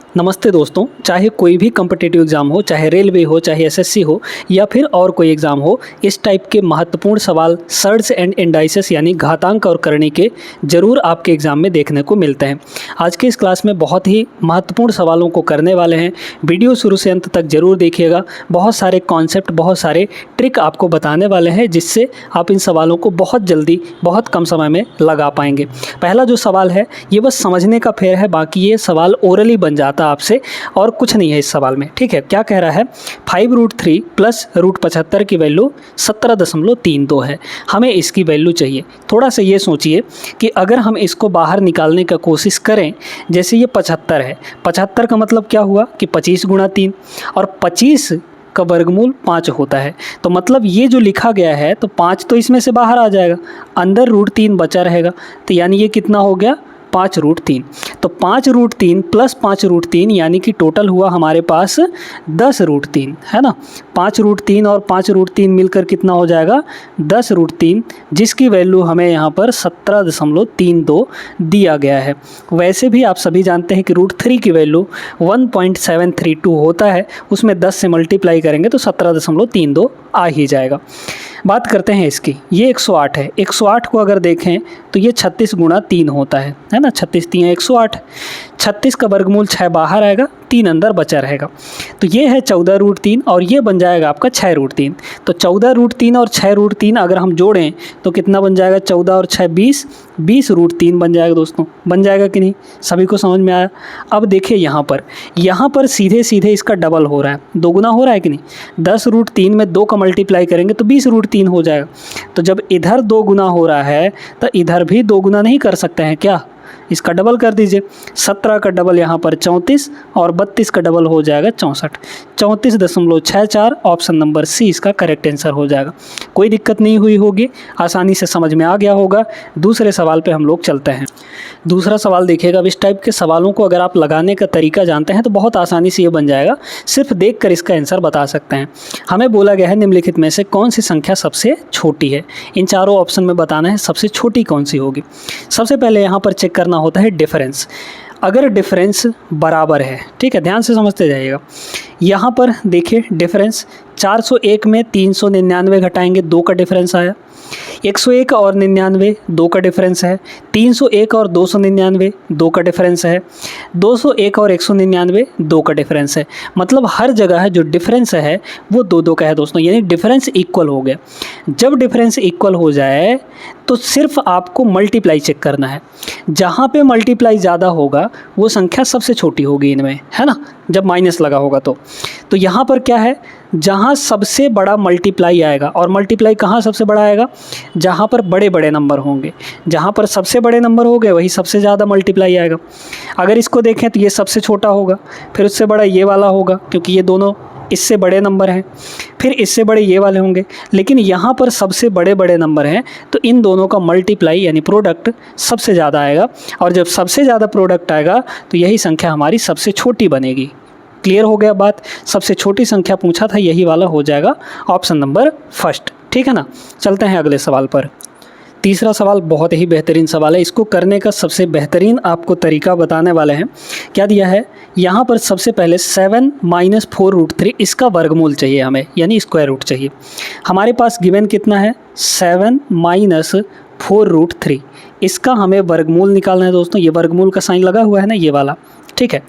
नमस्ते दोस्तों, चाहे कोई भी कॉम्पिटिटिव एग्ज़ाम हो, चाहे रेलवे हो, चाहे एसएससी हो या फिर और कोई एग्ज़ाम हो, इस टाइप के महत्वपूर्ण सवाल सर्ट्स एंड इंडाइसेस यानी घातांक और करणी के ज़रूर आपके एग्ज़ाम में देखने को मिलते हैं। आज के इस क्लास में बहुत ही महत्वपूर्ण सवालों को करने वाले हैं। वीडियो शुरू से अंत तक ज़रूर देखिएगा। बहुत सारे कॉन्सेप्ट, बहुत सारे ट्रिक आपको बताने वाले हैं जिससे आप इन सवालों को बहुत जल्दी, बहुत कम समय में लगा पाएंगे। पहला जो सवाल है ये बस समझने का फेर है, बाकी ये सवाल ओरली बन जाता आपसे और कुछ नहीं है इस सवाल में। ठीक है, क्या कह रहा है? 5√3 प्लस √75 की वैल्यू 17.32 है। हमें इसकी वैल्यू चाहिए। थोड़ा सा ये सोचिए कि अगर हम इसको बाहर निकालने का कोशिश करें, जैसे ये 75 है, 75 का मतलब क्या हुआ कि 25 गुणा 3 और 25 का वर्गमूल 5 होता है। तो मतलब ये जो लिखा गया है तो 5 तो इसमें से बाहर आ जाएगा, अंदर √3 बचा रहेगा। तो यानी ये कितना हो गया? 5√3। तो 5√3 प्लस 5√3 यानी कि टोटल हुआ हमारे पास 10√3, है ना। 5√3 और 5√3 मिलकर कितना हो जाएगा? 10√3, जिसकी वैल्यू हमें यहाँ पर 17.32 दिया गया है। वैसे भी आप सभी जानते हैं कि √3 की वैल्यू 1.732 होता है, उसमें 10 से मल्टीप्लाई करेंगे तो 17.32 आ ही जाएगा। बात करते हैं इसकी। ये 108 है। 108 को अगर देखें तो ये 36 गुणा 3 होता है ना। 36 3 108। 36 का वर्गमूल 6 बाहर आएगा, 3 अंदर बचा रहेगा। तो ये है 14√3 और ये बन जाएगा आपका 6√3। तो 14√3 और 6√3 अगर हम जोड़ें तो कितना बन जाएगा? 14 और 6 20, 20√3 बन जाएगा दोस्तों। बन जाएगा कि नहीं? सभी को समझ में आया? अब देखिए यहाँ पर सीधे सीधे इसका डबल हो रहा है, दोगुना हो रहा है कि नहीं। 10√3 में 2 का मल्टीप्लाई करेंगे तो 20√3 हो जाएगा। तो जब इधर 2 गुना हो रहा है तो इधर भी 2 गुना नहीं कर सकते हैं क्या? इसका डबल कर दीजिए। 17 का डबल यहाँ पर 34 और 32 का डबल हो जाएगा 64। 34.64 ऑप्शन नंबर सी इसका करेक्ट आंसर हो जाएगा। कोई दिक्कत नहीं हुई होगी, आसानी से समझ में आ गया होगा। दूसरे सवाल पे हम लोग चलते हैं। दूसरा सवाल देखिएगा। अब इस टाइप के सवालों को अगर आप लगाने का तरीका जानते हैं तो बहुत आसानी से ये बन जाएगा। सिर्फ देख कर इसका आंसर बता सकते हैं। हमें बोला गया है निम्नलिखित में से कौन सी संख्या सबसे छोटी है। इन चारों ऑप्शन में बताना है सबसे छोटी कौन सी होगी। सबसे पहले यहाँ पर चेक करना होता है डिफरेंस। अगर डिफरेंस बराबर है, ठीक है, ध्यान से समझते जाइएगा। यहाँ पर देखिए डिफरेंस 401 में 399 घटाएंगे, 2 का डिफरेंस आया। 101 और 99, 2 का डिफरेंस है। 301 और 299, 2 का डिफरेंस है। 201 और 199, 2 का डिफरेंस है। मतलब हर जगह जो डिफरेंस है वो 2-2 का है दोस्तों, यानी डिफरेंस इक्वल हो गया। जब डिफरेंस इक्वल हो जाए तो सिर्फ आपको मल्टीप्लाई चेक करना है। जहाँ पे मल्टीप्लाई ज़्यादा होगा वो संख्या सबसे छोटी होगी इनमें, है ना, जब माइनस लगा होगा तो यहाँ पर क्या है? जहाँ सबसे बड़ा मल्टीप्लाई आएगा, और मल्टीप्लाई कहाँ सबसे बड़ा आएगा? जहाँ पर बड़े बड़े नंबर होंगे। जहाँ पर सबसे बड़े नंबर हो गए वही सबसे ज़्यादा मल्टीप्लाई आएगा। अगर इसको देखें तो ये सबसे छोटा होगा, फिर उससे बड़ा ये वाला होगा क्योंकि ये दोनों इससे बड़े नंबर हैं, फिर इससे बड़े ये वाले होंगे। लेकिन यहाँ पर सबसे बड़े बड़े नंबर हैं तो इन दोनों का मल्टीप्लाई यानी प्रोडक्ट सबसे ज़्यादा आएगा, और जब सबसे ज़्यादा प्रोडक्ट आएगा तो यही संख्या हमारी सबसे छोटी बनेगी। क्लियर हो गया बात? सबसे छोटी संख्या पूछा था, यही वाला हो जाएगा ऑप्शन नंबर फर्स्ट। ठीक है ना। चलते हैं अगले सवाल पर। तीसरा सवाल बहुत ही बेहतरीन सवाल है। इसको करने का सबसे बेहतरीन आपको तरीका बताने वाले हैं। क्या दिया है यहाँ पर? सबसे पहले 7 - 4√3 इसका वर्गमूल चाहिए हमें, यानी स्क्वायर रूट चाहिए। हमारे पास गिवन कितना है? 7 - 4√3। इसका हमें वर्गमूल निकालना है दोस्तों। ये वर्गमूल का साइन लगा हुआ है ना, ये वाला। ठीक है,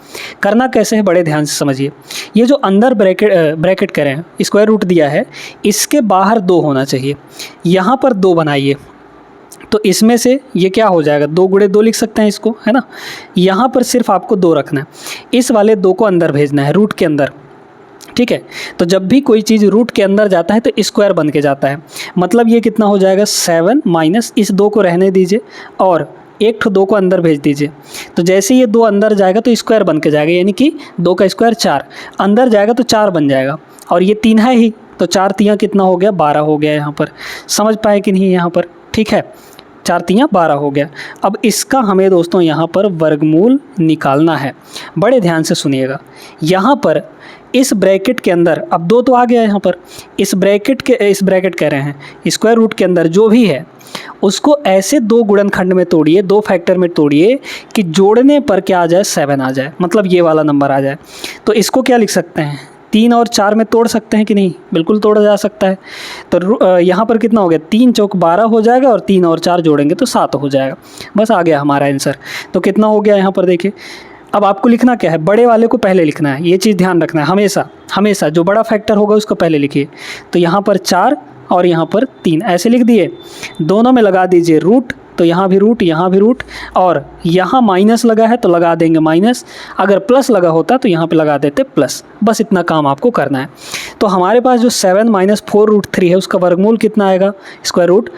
करना कैसे है बड़े ध्यान से समझिए। ये जो अंदर ब्रैकेट करें, स्क्वायर रूट दिया है, इसके बाहर 2 होना चाहिए। यहाँ पर 2 बनाइए तो इसमें से ये क्या हो जाएगा? 2 गुणे 2 लिख सकते हैं इसको, है ना। यहाँ पर सिर्फ आपको 2 रखना है, इस वाले 2 को अंदर भेजना है, रूट के अंदर। ठीक है, तो जब भी कोई चीज़ रूट के अंदर जाता है तो स्क्वायर बन के जाता है। मतलब ये कितना हो जाएगा? 7 माइनस इस 2 को रहने दीजिए और एक 2 को अंदर भेज दीजिए। तो जैसे ये 2 अंदर जाएगा तो स्क्वायर बन के जाएगा, यानी कि 2 का स्क्वायर 4, अंदर जाएगा तो 4 बन जाएगा, और ये 3 है ही तो 4 3 कितना हो गया? 12 हो गया। यहाँ पर समझ पाए कि नहीं यहाँ पर? ठीक है, 4 तियाँ 12 हो गया। अब इसका हमें दोस्तों यहाँ पर वर्गमूल निकालना है। बड़े ध्यान से सुनिएगा, यहाँ पर इस ब्रैकेट के अंदर, अब 2 तो आ गया यहाँ पर, इस ब्रैकेट कह रहे हैं स्क्वायर रूट के अंदर जो भी है उसको ऐसे 2 गुणनखंड में तोड़िए, 2 फैक्टर में तोड़िए कि जोड़ने पर क्या आ जाए, 7 आ जाए, मतलब ये वाला नंबर आ जाए। तो इसको क्या लिख सकते हैं, 3 और 4 में तोड़ सकते हैं कि नहीं, बिल्कुल तोड़ा जा सकता है। तो यहाँ पर कितना हो गया, 3 चौक 12 हो जाएगा और 3 और 4 जोड़ेंगे तो 7 हो जाएगा। बस आ गया हमारा आंसर। तो कितना हो गया यहाँ पर देखिए। अब आपको लिखना क्या है, बड़े वाले को पहले लिखना है, ये चीज़ ध्यान रखना है हमेशा, हमेशा जो बड़ा फैक्टर होगा उसको पहले लिखिए। तो यहाँ पर 4 और यहाँ पर 3 ऐसे लिख दिए, दोनों में लगा दीजिए रूट, तो यहाँ भी रूट, यहाँ भी रूट, और यहाँ माइनस लगा है तो लगा देंगे माइनस, अगर प्लस लगा होता तो यहाँ पे लगा देते प्लस। बस इतना काम आपको करना है। तो हमारे पास जो 7 - 4√3 है उसका वर्गमूल कितना आएगा, स्क्वायर रूट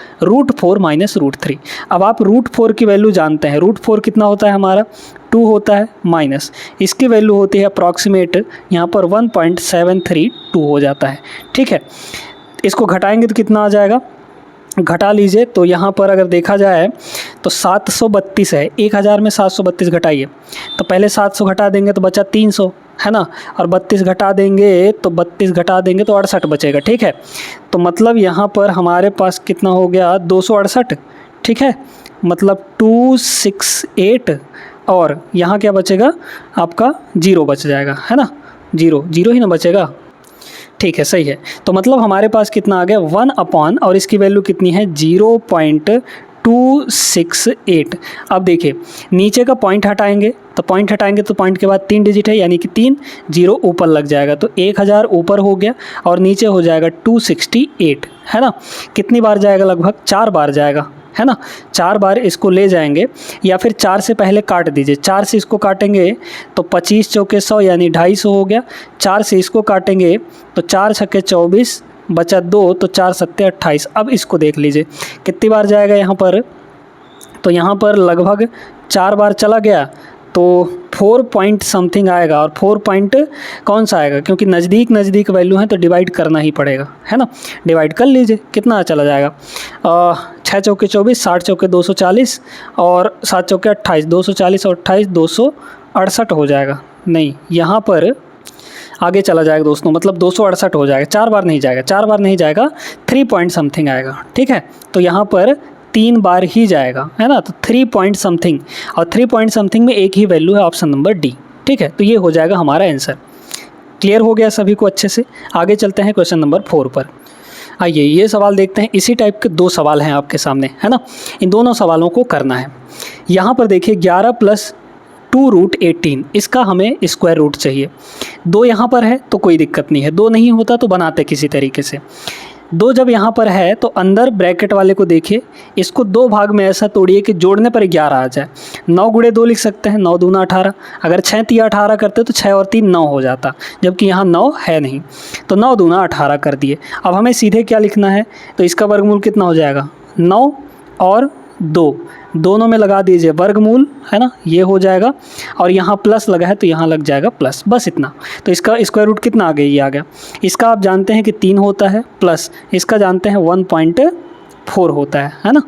4 - √3। अब आप √4 की वैल्यू जानते हैं, √4 कितना होता है हमारा, 2 होता है, माइनस इसकी वैल्यू होती है अप्रॉक्सीमेट यहाँ पर 1.732 हो जाता है। ठीक है, इसको घटाएंगे तो कितना आ जाएगा, घटा लीजिए। तो यहाँ पर अगर देखा जाए तो 732 है, 1000 में 732 घटाइए, तो पहले 700 घटा देंगे तो बचा 300, है ना, और 32 घटा देंगे तो 32 घटा देंगे तो 68 बचेगा। ठीक है, तो मतलब यहाँ पर हमारे पास कितना हो गया, 268। ठीक है, मतलब 268, और यहाँ क्या बचेगा आपका, 0 बच जाएगा, है ना, 0 ही ना बचेगा। ठीक है, सही है। तो मतलब हमारे पास कितना आ गया, 1 और इसकी वैल्यू कितनी है, 0.268। अब देखिए नीचे का पॉइंट हटाएंगे, तो पॉइंट के बाद 3 डिजिट है, यानी कि 3 0 ऊपर लग जाएगा, तो 1000 ऊपर हो गया और नीचे हो जाएगा 268, है ना। कितनी बार जाएगा, लगभग 4 बार जाएगा, है ना, 4 बार इसको ले जाएंगे, या फिर 4 से पहले काट दीजिए, 4 से इसको काटेंगे तो 25 चौके 100 यानी 250 हो गया। 4 से इसको काटेंगे तो 4 छक्के 24 बचा 2, तो 4 सत्ते 28। अब इसको देख लीजिए कितनी बार जाएगा यहाँ पर, तो यहाँ पर लगभग 4 बार चला गया, तो 4 पॉइंट समथिंग आएगा, और 4 पॉइंट कौन सा आएगा, क्योंकि नज़दीक वैल्यू है तो डिवाइड करना ही पड़ेगा, है ना। डिवाइड कर लीजिए, कितना चला जाएगा, 6 चौके 24, 60 चौके 240, और 7 चौके 28, 240 और 28 268 हो जाएगा। नहीं, यहाँ पर आगे चला जाएगा दोस्तों, मतलब 268 हो जाएगा, 4 बार नहीं जाएगा, 3 पॉइंट समथिंग आएगा। ठीक है, तो यहाँ पर 3 बार ही जाएगा, है ना, तो 3 पॉइंट समथिंग, और 3 पॉइंट समथिंग में एक ही वैल्यू है, ऑप्शन नंबर डी। ठीक है, तो ये हो जाएगा हमारा आंसर। क्लियर हो गया सभी को अच्छे से। आगे चलते हैं क्वेश्चन नंबर 4 पर। आइए ये सवाल देखते हैं। इसी टाइप के 2 सवाल हैं आपके सामने, है ना, इन दोनों सवालों को करना है। यहाँ पर देखिए 11 + 2√18, इसका हमें स्क्वायर रूट चाहिए। 2 यहाँ पर है तो कोई दिक्कत नहीं है, 2 नहीं होता तो बनाते किसी तरीके से। 2 जब यहाँ पर है तो अंदर ब्रैकेट वाले को देखिए, इसको 2 भाग में ऐसा तोड़िए कि जोड़ने पर 11 आ जाए। 9 × 2 लिख सकते हैं, 9 दूना 18। अगर 6 तिया 18 करते तो 6 और 3 9 हो जाता, जबकि यहाँ 9 है नहीं, तो 9 दूना 18 कर दिए। अब हमें सीधे क्या लिखना है, तो इसका वर्गमूल कितना हो जाएगा, 9 और 2, दोनों में लगा दीजिए वर्गमूल, है ना, ये हो जाएगा, और यहाँ प्लस लगा है तो यहाँ लग जाएगा प्लस, बस इतना। तो इसका स्क्वायर रूट कितना आ गया, ये आ गया। इसका आप जानते हैं कि 3 होता है, प्लस इसका जानते हैं 1.4 होता है ना,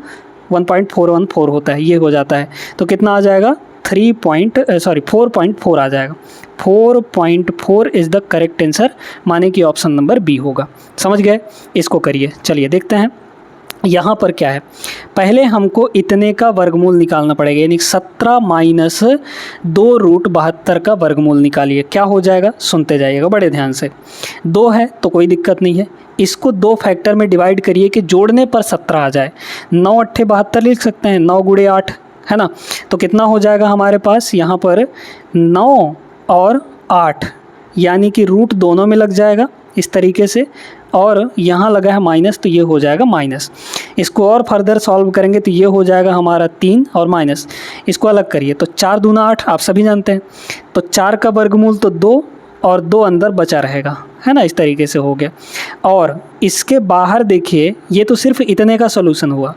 1.414 होता है, ये हो जाता है। तो कितना आ जाएगा, 4.4 आ जाएगा। 4.4 इज़ द करेक्ट आंसर, माने कि ऑप्शन नंबर बी होगा। समझ गए, इसको करिए। चलिए देखते हैं यहाँ पर क्या है। पहले हमको इतने का वर्गमूल निकालना पड़ेगा, यानी 17 - 2√72 का वर्गमूल निकालिए। क्या हो जाएगा, सुनते जाइएगा बड़े ध्यान से। 2 है तो कोई दिक्कत नहीं है, इसको 2 फैक्टर में डिवाइड करिए कि जोड़ने पर 17 आ जाए। 9 × 8 = 72 लिख सकते हैं, 9 × 8, है ना। तो कितना हो जाएगा हमारे पास यहाँ पर, 9 और 8, यानी कि रूट दोनों में लग जाएगा इस तरीके से, और यहाँ लगा है माइनस तो ये हो जाएगा माइनस। इसको और फर्दर सॉल्व करेंगे तो ये हो जाएगा हमारा 3 और माइनस, इसको अलग करिए तो 4 दूना 8, आप सभी जानते हैं। तो 4 का वर्गमूल तो 2, और 2 अंदर बचा रहेगा, है ना, इस तरीके से हो गया। और इसके बाहर देखिए, ये तो सिर्फ इतने का सोल्यूशन हुआ,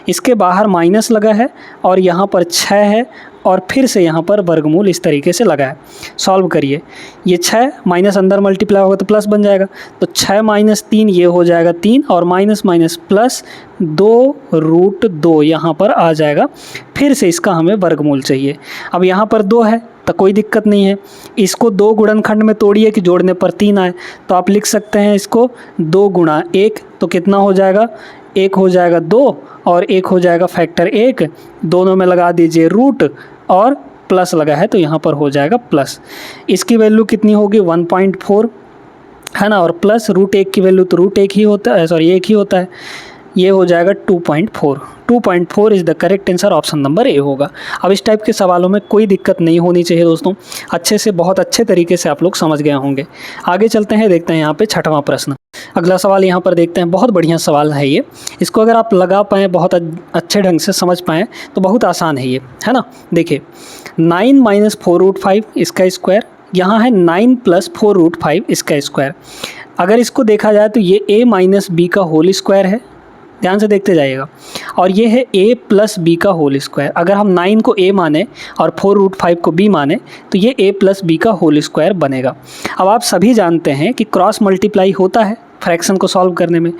इसके बाहर माइनस लगा है और यहाँ पर 6 है और फिर से यहाँ पर वर्गमूल इस तरीके से लगा है। सॉल्व करिए, ये 6 माइनस अंदर मल्टीप्लाई होगा तो प्लस बन जाएगा, तो 6 माइनस 3 ये हो जाएगा 3 और माइनस माइनस प्लस 2√2 यहाँ पर आ जाएगा। फिर से इसका हमें वर्गमूल चाहिए। अब यहाँ पर 2 है तो कोई दिक्कत नहीं है, इसको 2 गुणनखंड में तोड़िए कि जोड़ने पर 3 आए, तो आप लिख सकते हैं इसको 2 गुणा 1, तो कितना हो जाएगा, 1 हो जाएगा 2 और 1 हो जाएगा फैक्टर 1, दोनों में लगा दीजिए रूट और प्लस लगा है तो यहाँ पर हो जाएगा प्लस। इसकी वैल्यू कितनी होगी 1.4 है ना, और प्लस √1 की वैल्यू तो √1 ही होता है, सॉरी 1 ही होता है, ये हो जाएगा 2.4। 2.4 is the correct answer, option number ए होगा। अब इस टाइप के सवालों में कोई दिक्कत नहीं होनी चाहिए दोस्तों, अच्छे से बहुत अच्छे तरीके से आप लोग समझ गए होंगे। आगे चलते हैं, देखते हैं यहाँ पे 6वां प्रश्न। अगला सवाल यहाँ पर देखते हैं, बहुत बढ़िया सवाल है ये, इसको अगर आप लगा पाएँ, बहुत अच्छे ढंग से समझ पाएँ तो बहुत आसान है ये, है ना। देखिए 9 माइनस 4√5 इसका स्क्वायर, यहाँ है 9 प्लस 4√5 इसका स्क्वायर। अगर इसको देखा जाए तो ये a माइनस बी का होल स्क्वायर है, ध्यान से देखते जाइएगा, और ये है a प्लस बी का होल स्क्वायर। अगर हम 9 को a माने और 4√5 को b माने तो ये a प्लस बी का होल स्क्वायर बनेगा। अब आप सभी जानते हैं कि क्रॉस मल्टीप्लाई होता है फ्रैक्शन को सॉल्व करने में,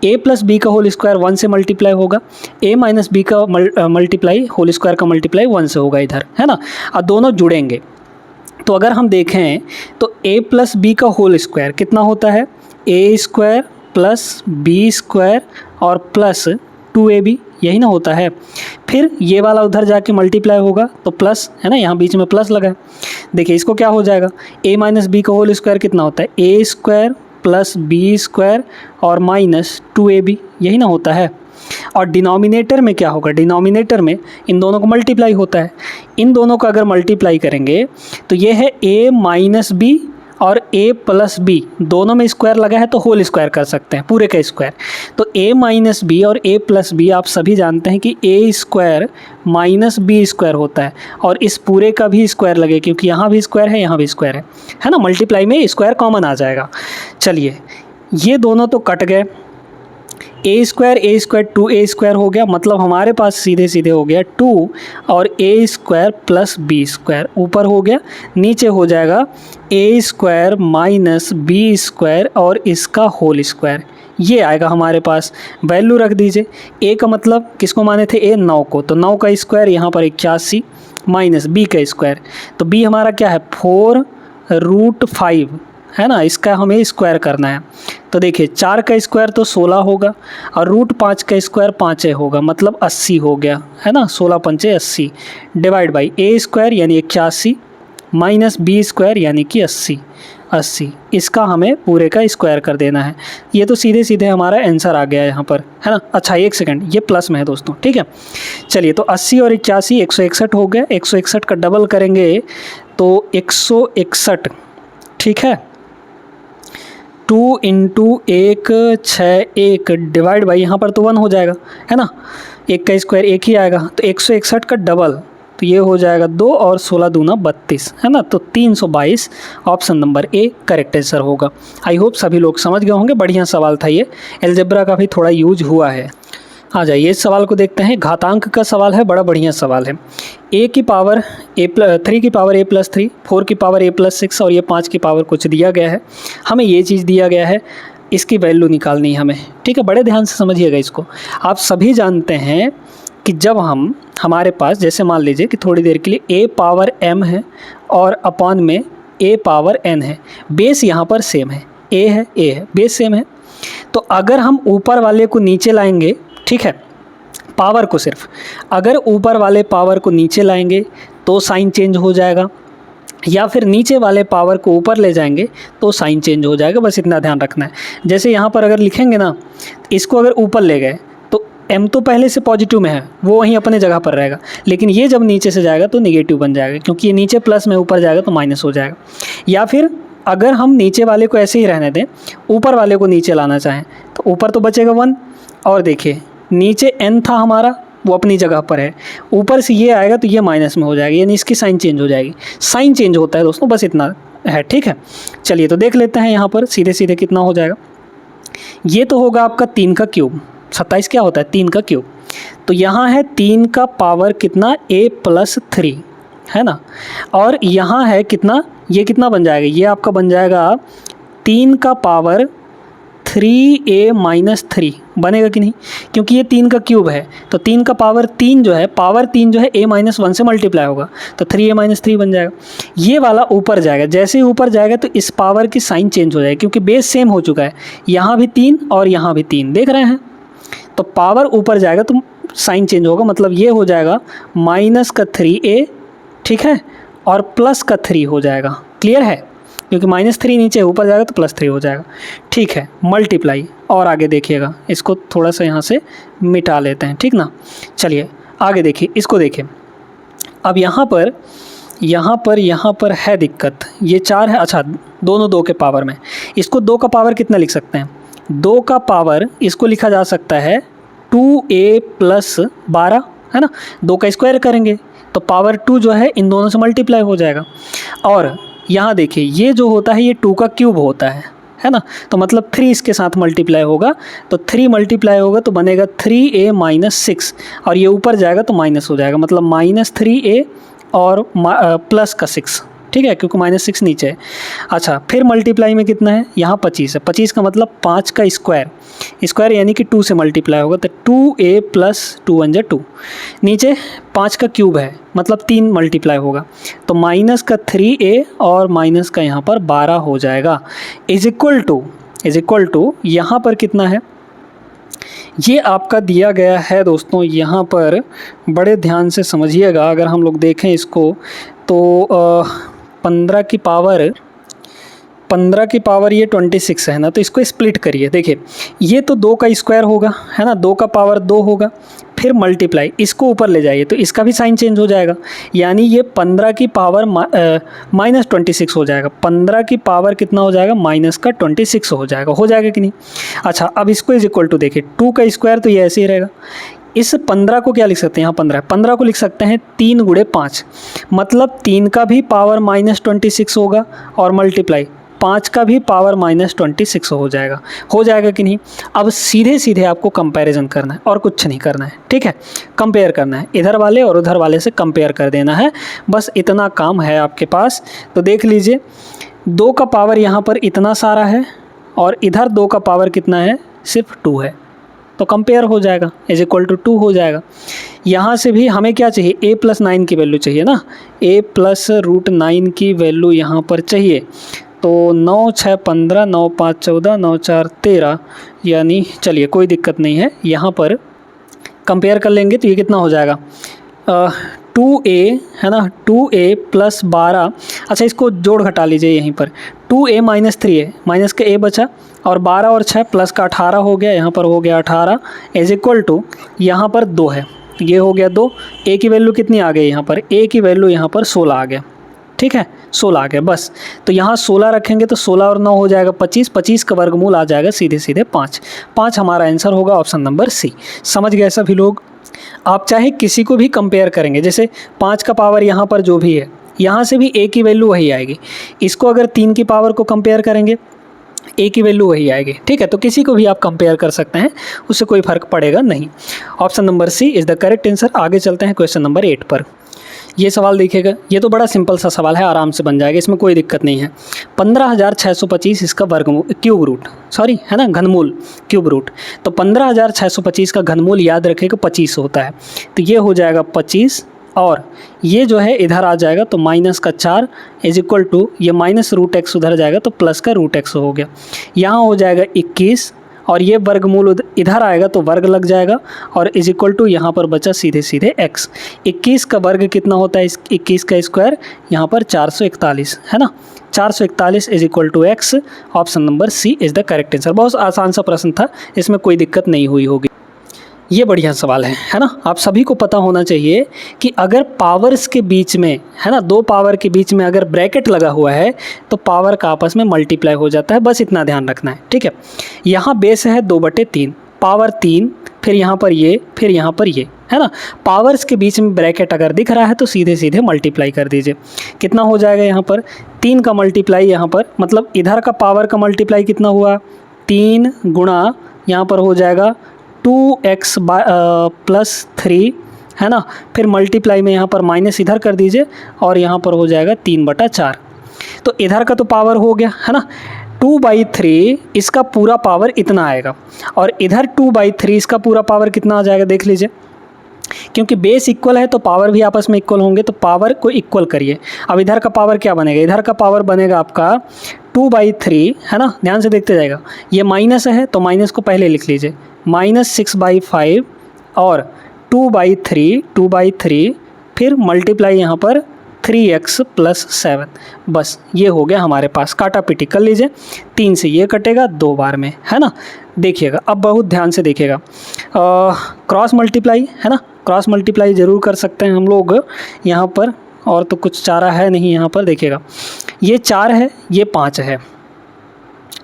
a प्लस बी का होल स्क्वायर 1 से मल्टीप्लाई होगा, a माइनस बी का मल्टीप्लाई होल स्क्वायर का मल्टीप्लाई 1 से होगा इधर, है ना, और दोनों जुड़ेंगे। तो अगर हम देखें तो a प्लस बी का होल स्क्वायर कितना होता है, a square plus B square और प्लस 2ab, यही ना होता है। फिर ये वाला उधर जाके मल्टीप्लाई होगा तो प्लस, है ना, यहाँ बीच में प्लस लगा है। देखिए इसको क्या हो जाएगा, a माइनस बी का होल स्क्वायर कितना होता है, a square plus B square और माइनस 2ab, यही ना होता है। और डिनोमिनेटर में क्या होगा, डिनोमिनेटर में इन दोनों को मल्टीप्लाई होता है, इन दोनों को अगर मल्टीप्लाई करेंगे तो ये है a माइनस बी और a प्लस बी, दोनों में स्क्वायर लगा है तो होल स्क्वायर कर सकते हैं, पूरे का स्क्वायर। तो a माइनस बी और a प्लस बी आप सभी जानते हैं कि a square minus B square होता है, और इस पूरे का भी स्क्वायर लगे क्योंकि यहाँ भी स्क्वायर है यहाँ भी स्क्वायर है ना, मल्टीप्लाई में स्क्वायर कॉमन आ जाएगा। चलिए ये दोनों तो कट गए, a स्क्वायर 2a स्क्वायर हो गया, मतलब हमारे पास सीधे सीधे हो गया 2 और a square plus B square ऊपर हो गया, नीचे हो जाएगा a square minus B square और इसका होल स्क्वायर, ये आएगा हमारे पास। वैल्यू रख दीजिए, a का मतलब किसको माने थे, a 9 को, तो 9 का स्क्वायर यहाँ पर 81 माइनस b का स्क्वायर, तो b हमारा क्या है 4√5, है ना, इसका हमें स्क्वायर करना है। तो देखिए 4 का स्क्वायर तो 16 होगा और √5 का स्क्वायर 5 होगा, मतलब 80 हो गया, है ना, 16 पंचे 80 डिवाइड बाई a स्क्वायर यानी 81 माइनस बी स्क्वायर यानी कि 80, इसका हमें पूरे का स्क्वायर कर देना है। ये तो सीधे सीधे हमारा आंसर आ गया है यहाँ पर, है ना। अच्छा 1 सेकंड, ये प्लस में है दोस्तों, ठीक है। चलिए तो 80 और 81 161 हो गया, 161 का डबल करेंगे तो 161, ठीक है। 2 इंटू 1 6 1 डिवाइड बाई यहाँ पर तो 1 हो जाएगा, है ना, 1 का स्क्वायर 1 ही आएगा, तो 161 का डबल तो ये हो जाएगा 2 और 16 दूना 32, है ना, तो 322 option number A correct answer होगा। आई होप सभी लोग समझ गए होंगे, बढ़िया सवाल था ये, अलजेब्रा का भी थोड़ा यूज हुआ है। आ जाइए इस सवाल को देखते हैं, घातांक का सवाल है, बड़ा बढ़िया सवाल है। a की पावर 3 की पावर a+3, 4 की पावर a+6 और ये 5 की पावर कुछ दिया गया है, हमें ये चीज़ दिया गया है, इसकी वैल्यू निकालनी है हमें, ठीक है। बड़े ध्यान से समझिएगा इसको। आप सभी जानते हैं कि जब हमारे पास जैसे मान लीजिए कि थोड़ी देर के लिए a पावर m है और अपॉन में a पावर n है, बेस यहाँ पर सेम है, a है बेस सेम है, तो अगर हम ऊपर वाले को नीचे लाएंगे, ठीक है, पावर को सिर्फ, अगर ऊपर वाले पावर को नीचे लाएंगे तो साइन चेंज हो जाएगा, या फिर नीचे वाले पावर को ऊपर ले जाएंगे तो साइन चेंज हो जाएगा, बस इतना ध्यान रखना है। जैसे यहाँ पर अगर लिखेंगे ना, इसको अगर ऊपर ले गए तो m तो पहले से पॉजिटिव में है, वो वहीं अपने जगह पर रहेगा, लेकिन ये जब नीचे से जाएगा तो निगेटिव बन जाएगा, क्योंकि ये नीचे प्लस में ऊपर जाएगा तो माइनस हो जाएगा। या फिर अगर हम नीचे वाले को ऐसे ही रहने दें, ऊपर वाले को नीचे लाना चाहें तो ऊपर तो बचेगा 1, और देखिए नीचे n था हमारा, वो अपनी जगह पर है, ऊपर से ये आएगा तो ये माइनस में हो जाएगा, यानी इसकी साइन चेंज हो जाएगी। साइन चेंज होता है दोस्तों, बस इतना है, ठीक है। चलिए तो देख लेते हैं यहाँ पर सीधे सीधे कितना हो जाएगा। ये तो होगा आपका 3 का क्यूब, 27 क्या होता है 3 का क्यूब, तो यहाँ है 3 का पावर कितना a+3, है ना। और यहाँ है कितना, ये कितना बन जाएगा, ये आपका बन जाएगा 3 का पावर 3a माइनस 3 बनेगा कि नहीं, क्योंकि ये 3 का क्यूब है तो 3 का पावर 3 जो है, पावर 3 जो है a माइनस 1 से मल्टीप्लाई होगा तो 3a माइनस 3 बन जाएगा। ये वाला ऊपर जाएगा, जैसे ही ऊपर जाएगा तो इस पावर की साइन चेंज हो जाएगी, क्योंकि बेस सेम हो चुका है, यहाँ भी 3 और यहाँ भी 3 देख रहे हैं, तो पावर ऊपर जाएगा तो साइन चेंज होगा, मतलब ये हो जाएगा माइनस का 3a, ठीक है, और प्लस का 3 हो जाएगा। क्लियर है, क्योंकि -3 नीचे ऊपर जाएगा तो +3 हो जाएगा। ठीक है, मल्टीप्लाई। और आगे देखिएगा, इसको थोड़ा सा यहाँ से मिटा लेते हैं, ठीक ना। चलिए आगे देखिए, इसको देखिए। अब यहाँ पर है दिक्कत, ये 4 है, अच्छा दोनों 2 के पावर में, इसको 2 का पावर कितना लिख सकते हैं, 2 का पावर इसको लिखा जा सकता है 2a + 12, है ना। 2 का स्क्वायर करेंगे तो पावर 2 जो है इन दोनों से मल्टीप्लाई हो जाएगा। और यहाँ देखिए, ये जो होता है ये 2 का क्यूब होता है ना, तो मतलब 3 इसके साथ मल्टीप्लाई होगा, तो 3 मल्टीप्लाई होगा तो बनेगा 3a माइनस 6, और ये ऊपर जाएगा तो माइनस हो जाएगा, मतलब -3a और प्लस का 6, ठीक है, क्योंकि -6 नीचे है। अच्छा, फिर मल्टीप्लाई में कितना है, यहाँ 25 है, 25 का मतलब 5 का स्क्वायर यानी कि 2 से मल्टीप्लाई होगा, तो 2a + 2 × 2, नीचे 5 का क्यूब है, मतलब 3 मल्टीप्लाई होगा, तो माइनस का 3a और माइनस का यहाँ पर 12 हो जाएगा, इज इक्वल टू यहाँ पर कितना है, ये आपका दिया गया है दोस्तों। यहाँ पर बड़े ध्यान से समझिएगा, अगर हम लोग देखें इसको तो 15 की पावर ये 26 है ना, तो इसको स्प्लिट करिए। देखिए, ये तो 2 का स्क्वायर होगा, है ना, 2 का पावर 2 होगा, फिर मल्टीप्लाई, इसको ऊपर ले जाइए तो इसका भी साइन चेंज हो जाएगा, यानी ये 15 की पावर -26 हो जाएगा। 15 की पावर कितना हो जाएगा, -26 हो जाएगा कि नहीं। अच्छा, अब इसको इज इक्वल टू देखिए, 2 का स्क्वायर तो ये ऐसे ही रहेगा, इस 15 को क्या लिख सकते हैं, यहाँ 15 को लिख सकते हैं 3 × 5, मतलब 3 का भी पावर -26 होगा, और मल्टीप्लाई 5 का भी पावर -26 हो जाएगा कि नहीं। अब सीधे आपको कंपैरिजन करना है और कुछ नहीं करना है, ठीक है, कंपेयर करना है, इधर वाले और उधर वाले से कंपेयर कर देना है, बस इतना काम है आपके पास। तो देख लीजिए, 2 का पावर यहाँ पर इतना सारा है, और इधर 2 का पावर कितना है, सिर्फ 2 है, तो कंपेयर हो जाएगा, इज इक्वल टू 2 हो जाएगा। यहाँ से भी हमें क्या चाहिए, a + 9 की वैल्यू चाहिए ना, a + √9 की वैल्यू यहाँ पर चाहिए, तो 9 × 6 = 15, 9 × 5 = 14, 9 × 4 = 13, यानी चलिए कोई दिक्कत नहीं है, यहाँ पर कंपेयर कर लेंगे तो ये कितना हो जाएगा, 2a, है ना, 2a + 12, अच्छा इसको जोड़ घटा लीजिए, यहीं पर 2a - 3a, माइनस का a बचा, और 12 और 6 प्लस का 18 हो गया, यहाँ पर हो गया 18, इज इक्वल टू यहाँ पर 2 है, ये हो गया 2, a की वैल्यू कितनी आ गई, यहाँ पर a की वैल्यू यहाँ पर 16 आ गया, ठीक है, 16 आ गया बस। तो यहाँ 16 रखेंगे तो 16 और 9 हो जाएगा 25, 25 का वर्गमूल आ जाएगा सीधे 5 हमारा आंसर होगा ऑप्शन नंबर सी। समझ गए सभी लोग। आप चाहे किसी को भी कंपेयर करेंगे, जैसे 5 का पावर यहाँ पर जो भी है, यहाँ से भी a की वैल्यू वही आएगी, इसको अगर 3 की पावर को कंपेयर करेंगे a की वैल्यू वही आएगी, ठीक है, तो किसी को भी आप कंपेयर कर सकते हैं, उससे कोई फर्क पड़ेगा नहीं। Option number C is the correct answer. आगे चलते हैं क्वेश्चन नंबर 8 पर। ये सवाल देखिएगा, ये तो बड़ा सिंपल सा सवाल है, आराम से बन जाएगा, इसमें कोई दिक्कत नहीं है। 15,625 इसका घनमूल क्यूब रूट, तो 15,625 का घनमूल याद रखेगा 25 होता है, तो ये हो जाएगा 25, और ये जो है इधर आ जाएगा तो -4 इज इक्वल टू, ये -√x उधर जाएगा तो प्लस का √x हो गया, यहाँ हो जाएगा 21, और ये वर्गमूल इधर आएगा तो वर्ग लग जाएगा, और इज इक्वल टू यहाँ पर बचा सीधे x। 21 का वर्ग कितना होता है, 21 का स्क्वायर यहाँ पर 441 है ना, 441 is equal to x। Option number C is the correct answer. बहुत आसान सा प्रश्न था, इसमें कोई दिक्कत नहीं हुई होगी। ये बढ़िया सवाल है ना। आप सभी को पता होना चाहिए कि अगर पावर्स के बीच में, है ना, 2 पावर के बीच में अगर ब्रैकेट लगा हुआ है तो पावर का आपस में मल्टीप्लाई हो जाता है, बस इतना ध्यान रखना है, ठीक है। यहाँ बेस है 2/3, पावर 3, फिर यहाँ पर ये, फिर यहाँ पर ये, है ना। पावर्स के बीच में ब्रैकेट अगर दिख रहा है तो सीधे मल्टीप्लाई कर दीजिए। कितना हो जाएगा यहाँ पर, 3 का मल्टीप्लाई यहाँ पर, मतलब इधर का पावर का मल्टीप्लाई कितना हुआ, 3 गुणा यहाँ पर हो जाएगा 2x + 3 है ना। फिर मल्टीप्लाई में यहाँ पर माइनस इधर कर दीजिए और यहाँ पर हो जाएगा 3/4। तो इधर का तो पावर हो गया, है ना। 2/3 इसका पूरा पावर इतना आएगा और इधर 2/3 इसका पूरा पावर कितना आ जाएगा देख लीजिए। क्योंकि बेस इक्वल है तो पावर भी आपस में इक्वल होंगे, तो पावर को इक्वल करिए। अब इधर का पावर क्या बनेगा, इधर का पावर बनेगा आपका 2/3, है ना। ध्यान से देखते जाएगा, ये माइनस है तो माइनस को पहले लिख लीजिए, -6/5 और 2/3 फिर मल्टीप्लाई यहाँ पर 3x + 7। बस ये हो गया हमारे पास। काटा पीटी कर लीजिए, 3 से ये कटेगा 2 बार में, है ना। देखिएगा अब बहुत ध्यान से देखिएगा, क्रॉस मल्टीप्लाई, है ना। क्रॉस मल्टीप्लाई ज़रूर कर सकते हैं हम लोग यहाँ पर, और तो कुछ चारा है नहीं यहाँ पर। देखिएगा ये 4 है, ये 5 है,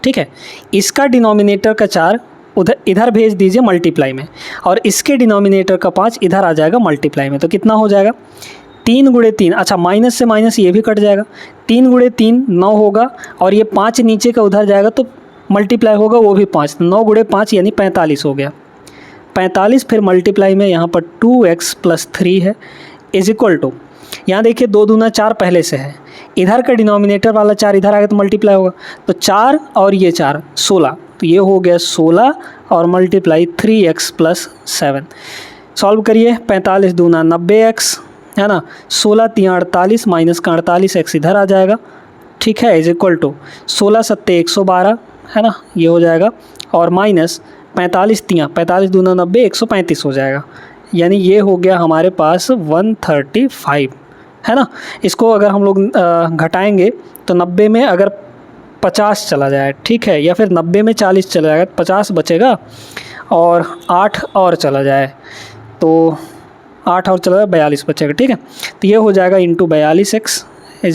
ठीक है। इसका डिनोमिनेटर का 4 उधर इधर भेज दीजिए मल्टीप्लाई में, और इसके डिनोमिनेटर का 5 इधर आ जाएगा मल्टीप्लाई में। तो कितना हो जाएगा, 3 × 3, अच्छा माइनस से माइनस ये भी कट जाएगा, 3 × 3 9 होगा, और ये 5 नीचे का उधर जाएगा तो मल्टीप्लाई होगा वो भी 5, 9 × 5 यानी 45 हो गया। 45 फिर मल्टीप्लाई में यहाँ पर 2x + 3 है = यहाँ देखिए 2 दूना 4 पहले से है, इधर का डिनोमिनेटर वाला 4 इधर आएगा तो मल्टीप्लाई होगा, तो 4 और ये 4 16, तो ये हो गया 16 और मल्टीप्लाई 3x + 7। सॉल्व करिए, 45 दूना 90x, है ना। 16 × 3 48, माइनस का 48x इधर आ जाएगा, ठीक है, = 16 × 7 112, है ना, ये हो जाएगा, और माइनस 45 × 3 45 दूना 90 135 हो जाएगा, यानी ये हो गया हमारे पास 135, है ना। इसको अगर हम लोग घटाएंगे तो 90 में अगर 50 चला जाए, ठीक है, या फिर 90 में 40 चला जाएगा, 50 बचेगा, और 8 और चला जाए तो 8 और चला जाए 42 बचेगा, ठीक है। तो ये हो जाएगा × 42x =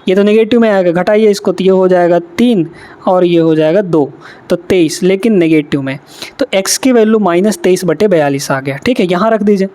ये तो नेगेटिव में आएगा, घटाइए इसको, तो ये हो जाएगा 3 और ये हो जाएगा 2, तो 23, लेकिन नेगेटिव में, तो x की वैल्यू -23/42 आ गया, ठीक है। यहाँ रख दीजिए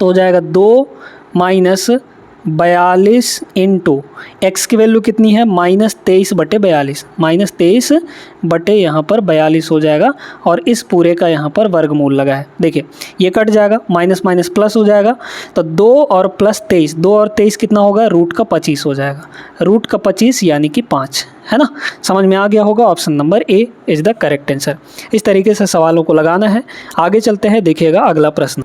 तो हो जाएगा 2 - 42 × x की वैल्यू कितनी है, -23/42, -23 बटे यहाँ पर 42 हो जाएगा, और इस पूरे का यहाँ पर वर्गमूल लगा है। देखिए ये कट जाएगा, माइनस माइनस प्लस हो जाएगा, तो 2 और +23, 2 और 23 कितना होगा, √25 हो जाएगा, √25 यानी कि 5, है ना। समझ में आ गया होगा, option number A is the correct answer. इस तरीके से सवालों को लगाना है। आगे चलते हैं, देखिएगा अगला प्रश्न।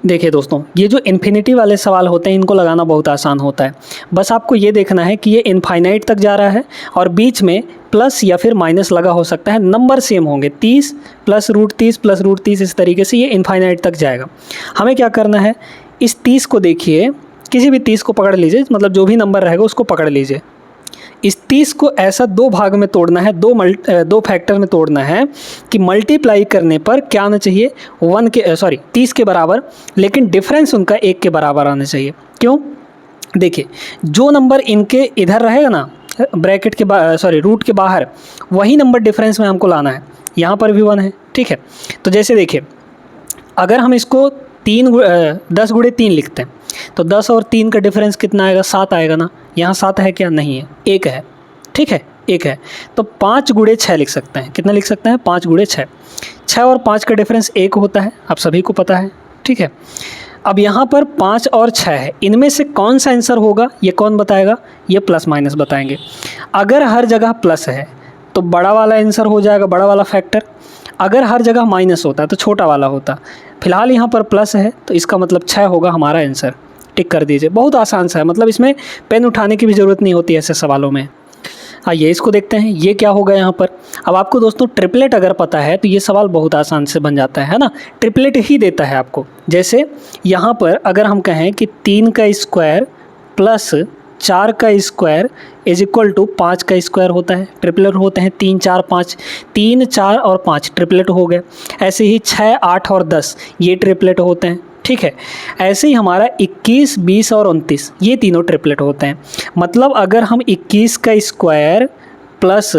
देखिए दोस्तों, ये जो इन्फिनिटी वाले सवाल होते हैं इनको लगाना बहुत आसान होता है। बस आपको ये देखना है कि ये इनफाइनाइट तक जा रहा है और बीच में प्लस या फिर माइनस लगा हो सकता है, नंबर सेम होंगे, 30 + √30 + √30, इस तरीके से ये इनफाइनाइट तक जाएगा। हमें क्या करना है, इस 30 को देखिए, किसी भी 30 को पकड़ लीजिए, मतलब जो भी नंबर रहेगा उसको पकड़ लीजिए। इस 30 को ऐसा 2 भाग में तोड़ना है, 2 फैक्टर में तोड़ना है कि मल्टीप्लाई करने पर क्या आना चाहिए, 30 के बराबर, लेकिन डिफरेंस उनका 1 के बराबर आना चाहिए। क्यों, देखिए जो नंबर इनके इधर रहेगा ना, ब्रैकेट के रूट के बाहर, वही नंबर डिफरेंस में हमको लाना है। यहाँ पर भी 1 है, ठीक है। तो जैसे देखिए, अगर हम इसको 10 × 3 लिखते हैं तो 10 और 3 का डिफरेंस कितना आएगा, 7 आएगा ना। यहाँ 7 है क्या, नहीं है, 1 है, ठीक है, 1 है। तो 5 × 6 लिख सकते हैं, कितना लिख सकते हैं, 5 × 6। 6 और 5 का डिफरेंस 1 होता है, आप सभी को पता है, ठीक है। अब यहाँ पर 5 और 6 है, इनमें से कौन सा आंसर होगा, ये कौन बताएगा, ये प्लस माइनस बताएंगे। अगर हर जगह प्लस है तो बड़ा वाला आंसर हो जाएगा, बड़ा वाला फैक्टर। अगर हर जगह माइनस होता तो छोटा वाला होता। फिलहाल यहाँ पर प्लस है तो इसका मतलब 6 होगा हमारा आंसर। टिक कर दीजिए, बहुत आसान सा है, मतलब इसमें पेन उठाने की भी ज़रूरत नहीं होती ऐसे सवालों में। आइए इसको देखते हैं, ये क्या होगा यहाँ पर। अब आपको दोस्तों ट्रिपलेट अगर पता है तो ये सवाल बहुत आसान से बन जाता है ना, ट्रिपलेट ही देता है आपको। जैसे यहाँ पर अगर हम कहें कि 3 का स्क्वायर प्लस 4 का स्क्वायर = 5 का स्क्वायर होता है, ट्रिपलेट होते हैं 3 4 5, 3 4 और 5 ट्रिपलेट हो गए। ऐसे ही 6 8 और 10 ये ट्रिपलेट होते हैं, ठीक है। ऐसे ही हमारा 21 20 और 29 ये तीनों ट्रिपलेट होते हैं। मतलब अगर हम 21 का स्क्वायर प्लस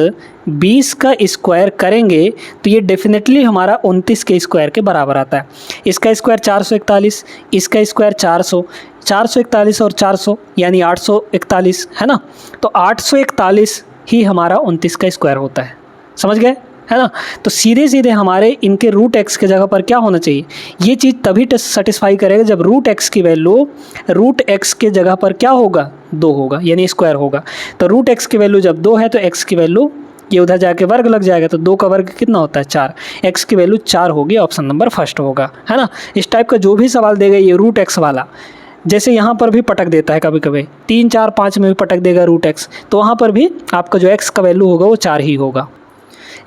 20 का स्क्वायर करेंगे तो ये डेफिनेटली हमारा 29 के स्क्वायर के बराबर आता है। इसका स्क्वायर 441, इसका स्क्वायर 400, 441 और 400 यानी 841, है ना। तो 841 ही हमारा 29 का स्क्वायर होता है, समझ गए। है ना। तो सीधे सीधे हमारे इनके रूट एक्स के जगह पर क्या होना चाहिए, ये चीज़ तभी सेटिस्फाई करेगा जब रूट एक्स की वैल्यू रूट एक्स के जगह पर क्या होगा, 2 होगा, यानी स्क्वायर होगा। तो रूट एक्स की वैल्यू जब 2 है तो एक्स की वैल्यू ये उधर जाके वर्ग लग जाएगा, तो 2 का वर्ग कितना होता है 4, एक्स की वैल्यू 4 होगी, ऑप्शन नंबर फर्स्ट होगा, है ना। इस टाइप का जो भी सवाल देगा ये रूट एक्स वाला, जैसे यहाँ पर भी पटक देता है कभी कभी 3, 4, 5 में भी पटक देगा रूट एक्स, तो वहाँ पर भी आपका जो एक्स का वैल्यू होगा वो 4 ही होगा।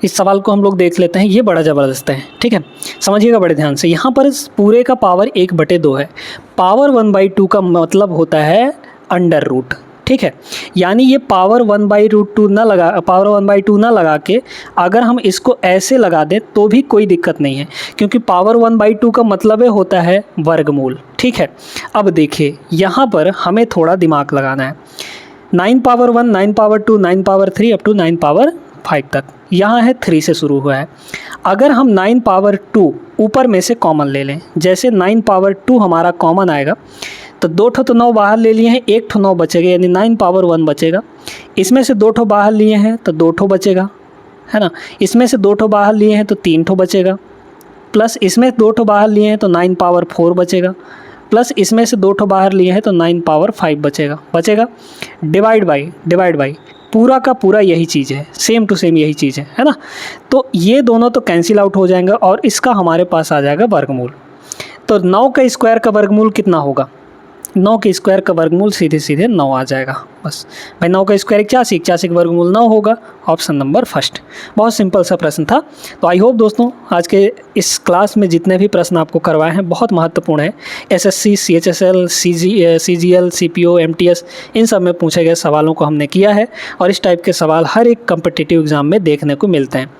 इस सवाल को हम लोग देख लेते हैं, ये बड़ा ज़बरदस्त है, ठीक है, समझिएगा बड़े ध्यान से। यहाँ पर इस पूरे का पावर 1/2 है, पावर 1/2 का मतलब होता है अंडर रूट, ठीक है। यानी ये पावर 1/2 ना लगा के अगर हम इसको ऐसे लगा दें तो भी कोई दिक्कत नहीं है, क्योंकि पावर 1/2 का मतलब है होता है वर्गमूल, ठीक है। अब देखिए यहाँ पर हमें थोड़ा दिमाग लगाना है, 9 power 1, 9 power 2, 9 power 3 up to 9 power 5 तक, यहाँ है 3 से शुरू हुआ है। अगर हम 9 पावर 2 ऊपर में से कॉमन ले लें, जैसे 9 पावर 2 हमारा कॉमन आएगा तो 2 ठो तो 9 बाहर ले लिए हैं, 1 ठो 9 बचेगा, यानी 9 पावर 1 बचेगा। इसमें से 2 ठो बाहर लिए हैं तो 2 ठो बचेगा, है ना। इसमें से 2 ठो बाहर लिए हैं तो 3 ठो बचेगा, प्लस इसमें 2 ठो बाहर लिए हैं तो 9 पावर 4 बचेगा, प्लस इसमें से 2 ठो बाहर लिए हैं तो 9 पावर 5 बचेगा। डिवाइड बाई पूरा का पूरा यही चीज़ है, सेम टू सेम यही चीज़ है ना। तो ये दोनों तो कैंसिल आउट हो जाएंगे और इसका हमारे पास आ जाएगा वर्गमूल। तो 9 का स्क्वायर का वर्गमूल कितना होगा, 9 के स्क्वायर का वर्गमूल सीधे सीधे 9 आ जाएगा, बस भाई 9 का स्क्वायर 81, 81 का वर्गमूल 9 होगा, ऑप्शन नंबर फर्स्ट। बहुत सिंपल सा प्रश्न था। तो आई होप दोस्तों आज के इस क्लास में जितने भी प्रश्न आपको करवाए हैं बहुत महत्वपूर्ण है, SSC, CHSL, CGL, CPO, MTS, इन सब में पूछे गए सवालों को हमने किया है और इस टाइप के सवाल हर एक कम्पिटिटिव एग्ज़ाम में देखने को मिलते हैं।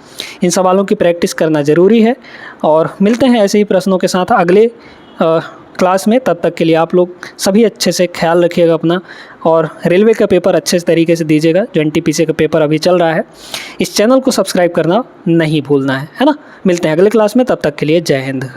इन सवालों की प्रैक्टिस करना ज़रूरी है और मिलते हैं ऐसे ही प्रश्नों के साथ अगले क्लास में। तब तक के लिए आप लोग सभी अच्छे से ख्याल रखिएगा अपना और रेलवे का पेपर अच्छे तरीके से दीजिएगा, जो एनटीपीसी का पेपर अभी चल रहा है। इस चैनल को सब्सक्राइब करना नहीं भूलना है ना। मिलते हैं अगले क्लास में, तब तक के लिए जय हिंद।